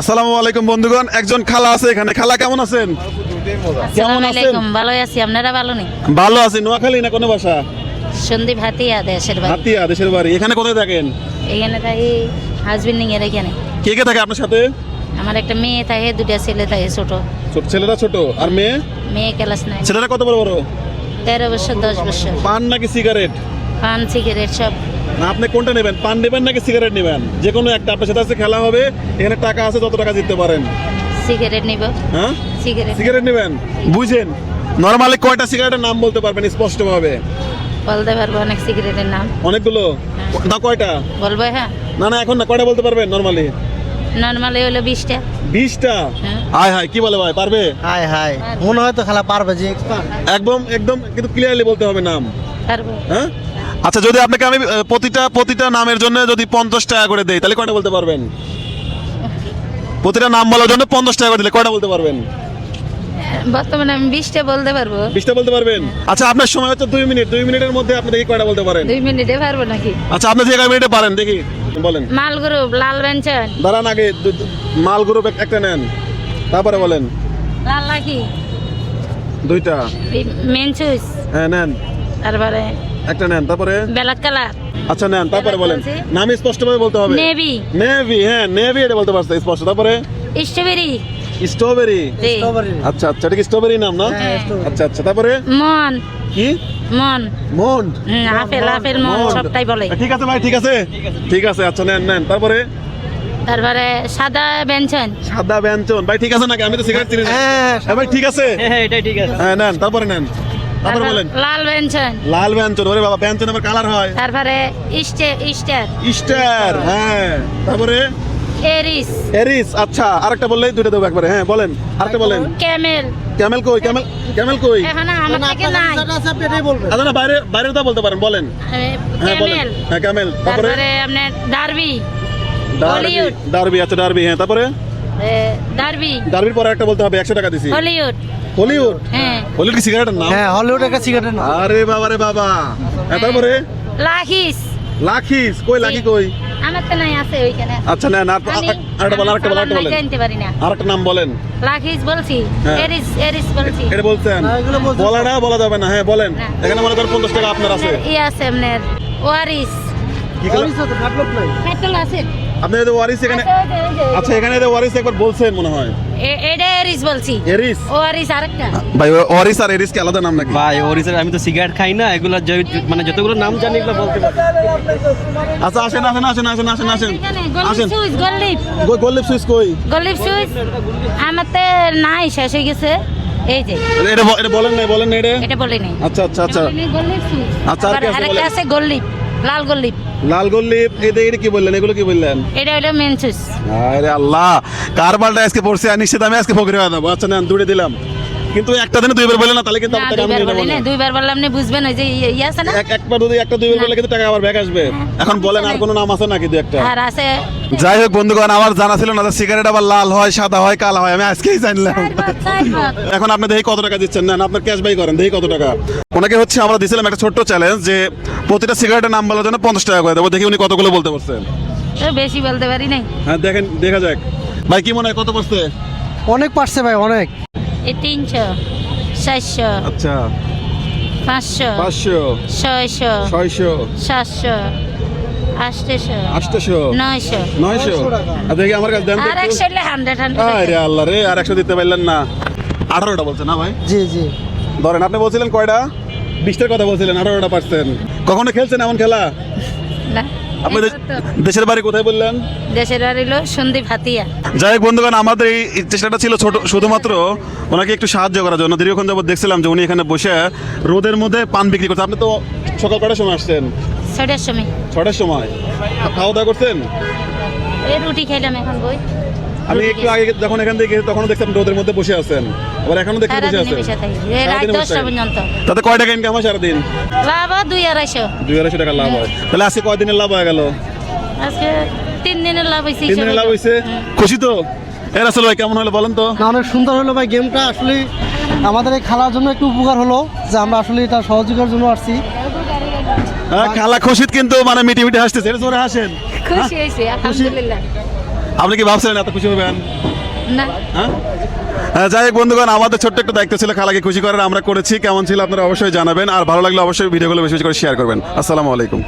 আসসালামু আলাইকুম বন্ধুগণ, একজন খালা আছে এখানে। খালা কেমন আছেন? আসসালামু আলাইকুম। ভালো আছি, আপনারা ভালো নেই? ভালো আছি। নোয়াখালী না কোনো বাসা? সন্দীপ হাতিয়া দেশের বাড়ি। হাতিয়া দেশের বাড়ি। এখানে কোথায় থাকেন? এখানে থাকি হাজবেন্ডিং এর এখানে। কে কে থাকে আপনার সাথে? আমার একটা মেয়ে থাকে, দুটা ছেলে থাকে ছোট। ছোট ছেলেরা ছোট আর মেয়ে? মেয়ে ক্লাস 9। ছেলেরা কত বড় বড়? 13 বছর 10 বছর। পান নাকি সিগারেট? পান সিগারেট সব। না, আপনি কোনটা নেবেন? পান নেবেন নাকি সিগারেট নেবেন? যে কোনো একটা। আপনার সাথে আজকে খেলা হবে, এখানে টাকা আছে, যত টাকা জিততে পারেন। সিগারেট নিব। হ্যাঁ, সিগারেট সিগারেট নেবেন। বুঝেন, নরমালি কয়টা সিগারেটের নাম বলতে পারবেন স্পষ্টভাবে? বলতে পারবো অনেক সিগারেটের নাম। অনেকগুলো? না, কয়টা? বলবো হ্যাঁ। না না, এখন না, কয়টা বলতে পারবেন নরমালি? নর্মালি হলো 20টা। 20টা? হ্যাঁ। হাই হাই, কি বলে ভাই, পারবে? হাই হাই মনে হয় তো খেলা পারবে যে এক্সপার্ট। একদম একদম কিন্তু ক্লিয়ারলি বলতে হবে নাম। পারবো। হ্যাঁ, আচ্ছা, যদি আপনাকে আমি প্রতিটা নামের জন্য যদি 50 টাকা করে দেই, তাহলে কয়টা বলতে পারবেন? প্রতিটা নাম বলার জন্য 50 টাকা করে দিলে কয়টা বলতে পারবেন? বর্তমানে আমি 20টা বলতে পারবো। 20টা বলতে পারবেন? আচ্ছা, আপনার সময় হচ্ছে 2 মিনিট। 2 মিনিটের মধ্যে আপনি দেখি কয়টা বলতে পারেন। 2 মিনিটে পারবো নাকি? আচ্ছা, আপনি যে 1 মিনিটে পারেন, দেখি বলেন। মাল গ্রুপ, লাল বেঞ্চন। দাঁড়ান, আগে মাল গ্রুপ একটা নেন, তারপরে বলেন। লাল লাকি। 2টা। মেনচুস। হ্যাঁ, নেন। তারপরে একটা নেন, তারপরে। Black colour. আচ্ছা, নেন, তারপরে বলেন। বলছি। নাম স্পষ্টভাবে বলতে হবে। নেভি। নেভি, হ্যাঁ, নেভি এটা বলতে পারছে স্পষ্ট। তারপরে স্ট্রবেরি। স্ট্রবেরি। জি। আচ্ছা আচ্ছা, এটা কি স্ট্রবেরি নাম না? হ্যাঁ, strawberry। আচ্ছা আচ্ছা, তারপরে মন। কি? মন। মন্ড। আপেল আপেল মন সবটাই বলে। ঠিক আছে ভাই, ঠিক আছে, ঠিক আছে। আচ্ছা, নেন নেন, তারপরে। তারপরে সাদা বেঞ্চন। সাদা ব্যঞ্জন। ভাই ঠিক আছে নাকি? আমি তো সিগারেট চিনি না। হ্যাঁ, হ্যাঁ ভাই, ঠিক আছে। হ্যাঁ এটাই ঠিক আছে। হ্যাঁ, নেন, তারপরে নেন, তারপরে তারপর বলেন। লাল বেঞ্চন। লাল ব্যঞ্জন। ওরে বাবা, ব্যঞ্জন আবার কালার হয়। তারপরে স্টার। স্টার। হ্যাঁ, তারপরে এরিস। এরিস। আচ্ছা, আরেকটা বললেই দুটো দেবো একবারে। হ্যাঁ, বলেন, আরেকটা বলেন। ক্যামেল। ক্যামেল কই? ক্যামেল, ক্যামেল কই? এখন আমার থেকে নাই। আপনি এটাই বলবেন। আচ্ছা, না, বাইরের তা বলতে পারেন, বলেন। হ্যাঁ, বলেন। ক্যামেল। হ্যাঁ, ক্যামেল। তারপরে তারপরে আপনার ডার্বি। ডার্বি। হলিউড। ডার্বি, আচ্ছা, ডার্বি। হ্যাঁ, তারপরে ডার্বি। ডার্বির পরে একটা বলতে হবে। 100 টাকা দিছি। হলিউড। হলিউড। হ্যাঁ। হলিউড কি সিগারেটের নাম? হ্যাঁ হলিউড একটা সিগারেটের নাম। আরে বাবা রে বাবা। হ্যাঁ, তারপরে লাখিস। লাখিস। কই লাকি কই? আমার তো নাই, আছে ওইখানে। আচ্ছা, নেন, আরেকটা বলেন, আরেকটা বলেন, আরেকটা বলেন। জানতে পারি না। আরেকটা নাম বলেন। লাখিস বলছি। হ্যাঁ। এরিস বলছি। এটা বলছেন? না, এগুলো বলছেন। বলা যাবে না। হ্যাঁ, বলেন। না। এখানে মনে করেন 50 টাকা আপনার আছে। ই আছে আপনার ওয়ারিস। কি করে? অরিস তো কাটলপ নাই। পেট্রোল আছে। আপনি এই যে ওয়ারিস এখানে, আছে, ওই যে, ওই যে। আচ্ছা, এখানে এই যে ওয়ারিস একবার বলছেন মনে হয়। এটা এরিস বলছি। এরিস। ওয়ারিস আরেকটা। ভাই, ওয়ারিস আর এরিস কি আলাদা নাম নাকি? ভাই ওরিসের আমি তো সিগারেট খাই না, এগুলো মানে যতগুলো নাম জানি এগুলো বলতে পারি। আচ্ছা, আসেন আসেন আসেন আসেন আসেন আসেন এখানে গলিপ আসেন। সুইচ, গলিপ। গোল্ডলিপ সুইচ কই? গলিপ সুইচ আমার তো নাই, শেষ হয়ে গেছে। এই যে এটা বলেন না, বলেন না এটা। এটা বলি নাই। আচ্ছা আচ্ছা আচ্ছা। গলিপ সুইচ। আচ্ছা, আর কি আছে আরেকটা বলেন? আছে গলিপ, লাল গলিপ। লাল গোল্ডলিপ। এটা কি বললেন? এগুলো কি বললেন? এটা হলো মেন সুইচ। আরে আল্লাহ, কারবালটা আজকে পড়ছে আর নিশ্চিত আমি আজকে ফকির হয়ে যাবো। আচ্ছা, নেন, দুটো দিলাম। কিন্তু একটা দিনে দুইবার বললেন না, তাহলে কিন্তু না, আপনার টাকা আমি দুইবার নিয়ে বলি নেবো না, না। দুইবার বললাম আপনি বুঝবেন। ওই যে ইয়ে আছে না। একবার যদি একটা দুইবার বললে কিন্তু টাকা আবার ব্যাক আসবে। এখন বলেন, আর কোনো নাম আছে নাকি? দু একটা। আর আছে যাই হোক বন্ধুগণ, আমার জানা ছিল না যে সিগারেট আবার লাল হয়, সাদা হয়, কালো হয়। আমি আজকেই জানলাম। চারবার। এখন আপনি দেখি কত টাকা দিচ্ছেন। নেন, আপনার ক্যাশ বাই করেন, দেখি কত টাকা। ওনাকে হচ্ছে আমরা দিয়েছিলাম একটা ছোট্ট চ্যালেঞ্জ যে প্রতিটা সিগারেটের নাম বলার জন্য 50 টাকা করে দেবো। দেখি উনি কতগুলো বলতে পারছেন। তো বেশি বলতে পারি নাই। হ্যাঁ, দেখেন, দেখা যাক। ভাই, কি মনে হয় কত পড়ছে? অনেক পারছে ভাই, অনেক। এই 300, 400, আচ্ছা, 500, 500, 600, 600, 700, 800, 800, 900। 900। আর দেখি আমার কাছে দেন তো আর একটু। 100 হলে 100 আরে আল্লাহ রে, আর 100 দিতে পারলেন না। 18টা বলছেন না ভাই? জি জি। ধরেন, আপনি বলছিলেন কয়টা? 20টার কথা বলছিলেন, 18টা পারছেন। কখনো খেলছেন এমন খেলা? না। আপনি এই তো। দেশের বাড়ি কোথায় বললেন? দেশের বাড়ি হলো সন্দীপ হাতিয়া। যাই হোক বন্ধুগণ, আমাদের এই চেষ্টাটা ছিল শুধুমাত্র ওনাকে একটু সাহায্য করার জন্য। দীর্ঘক্ষণ যাবত দেখছিলাম যে উনি এখানে বসে রোদের মধ্যে পান বিক্রি করছে। আপনি তো সকাল কটার সময় আসছেন? 6টার সময়। 6টার সময়। খাওয়া দাওয়া করছেন? এই রুটি খাইলাম, এখন বই। আমি একটু আগে যখন এখান থেকে তখনও দেখতাম রোদের মধ্যে বসে আছেন, আবার এখনো দেখতে বসে সারাদিনে আছেন। বসে থাকি, রাত সারাদিনে বসে 10টা থাকেন। পর্যন্ত। তাতে কয় টাকা ইনকাম হয় সারাদিন? লাভ 2-250। 200 টাকা লাভ হয়। তাহলে আজকে কয় দিনের লাভ হয়ে গেল? আজকে 3 দিনের লাভ হয়েছে। 3 দিনের লাভ হয়েছে। খুশি তো? রাসেল ভাই, কেমন হলো বলেন তো? না, অনেক সুন্দর হলো ভাই গেমটা। আসলে আমাদের এই খেলার জন্য একটু উপকার হলো যে আমরা আসলে এটা সহযোগিতার জন্য আসছি। খালা খুশিত কিন্তু মানে মিটি মিটি হাসতেছে। এটা জোরে হাসেন। খুশি হয়েছে, আলহামদুলিল্লাহ। আপনি কি ভাবছিলেন এত খুশি হবেন? না হ্যাঁ যাই হোক বন্ধুগণ, আমাদের ছোট্ট একটা দায়িত্ব ছিল খালাকে খুশি করার, আমরা করেছি। কেমন ছিল আপনারা অবশ্যই জানাবেন, আর ভালো লাগলে অবশ্যই ভিডিওগুলো বেশি বেশি করে শেয়ার করবেন। আসসালামু আলাইকুম।